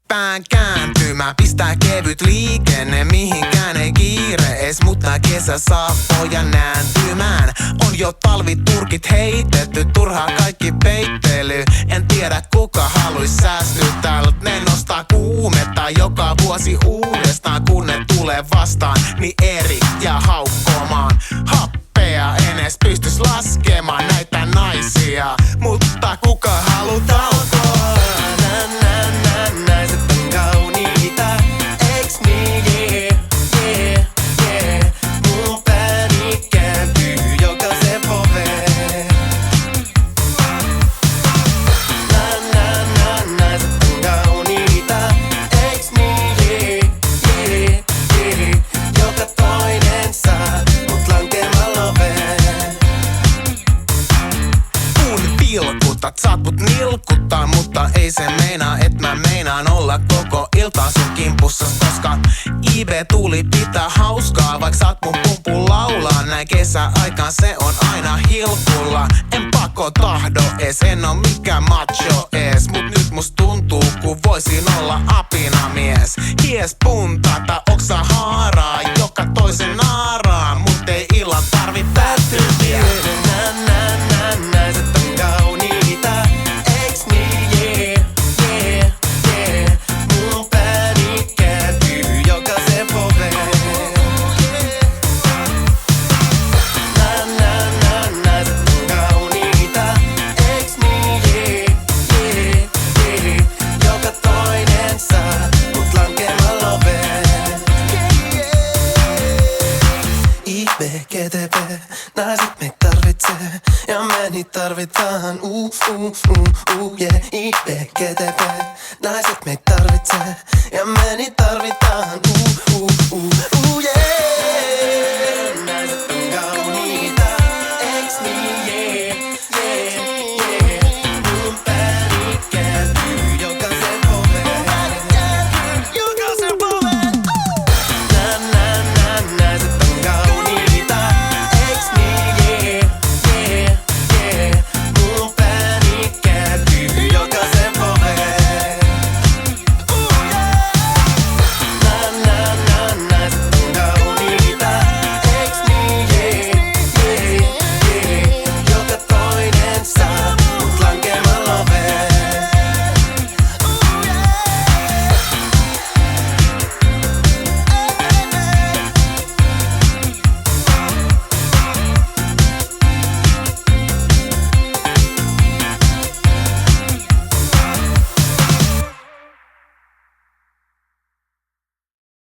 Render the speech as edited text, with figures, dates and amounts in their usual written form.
pään kääntymään. Pistää kevyt liikenne, mihinkään ei kiire ees, mutta kesä saa pojan nääntymään. On jo talviturkit heitetty, turhaa kaikki peittely. En tiedä kuka haluis säästyttää, ne nostaa kuumetta joka vuosi uudestaan. Kun ne tulee vastaan, niin eri ja haukkomaan. Happea en ees pystys laskemaan näitä naisia, mutta kuka haluu taukoa? Naiset on kauniita, eiks niin? Yeah, yeah, yeah. Mun pääni kääntyy jokaisen poveen. Naiset on kauniita, eiks niin? Yeah, yeah, yeah. Joka toinen saa mut lankemaan loveen. Mun pilkutat, saat mut nilkuttaa, mutta ei se meinaa, et mä meinaan olla koko iltaan sun kimpussas. Koska IB tuli pitää hauskaa, vaik saat mun pumpuun laulaa. Näin kesäaikaan se on aina hilkulla. En pako tahdo ees, en oo mikään macho ees, mut nyt must tuntuu ku voisin olla apinamies. Hies puntata, oksa haaraa, joka toisen naaraa, mut ei illan tarvi päättyä vielä. Naiset on kauniita, eiks niin? Yeah, yeah, yeah. Mun pääni kääntyy jokaisen poveen. Naiset on kauniita, eiks niin? Yeah, yeah, yeah. Joka toinen saa mut lankemaan loveen. IBGTV, naiset me tarvitsee ja me niit tarvitaan. Yeah. IBGTV, naiset me tarvitsee ja me niit tarvitaan.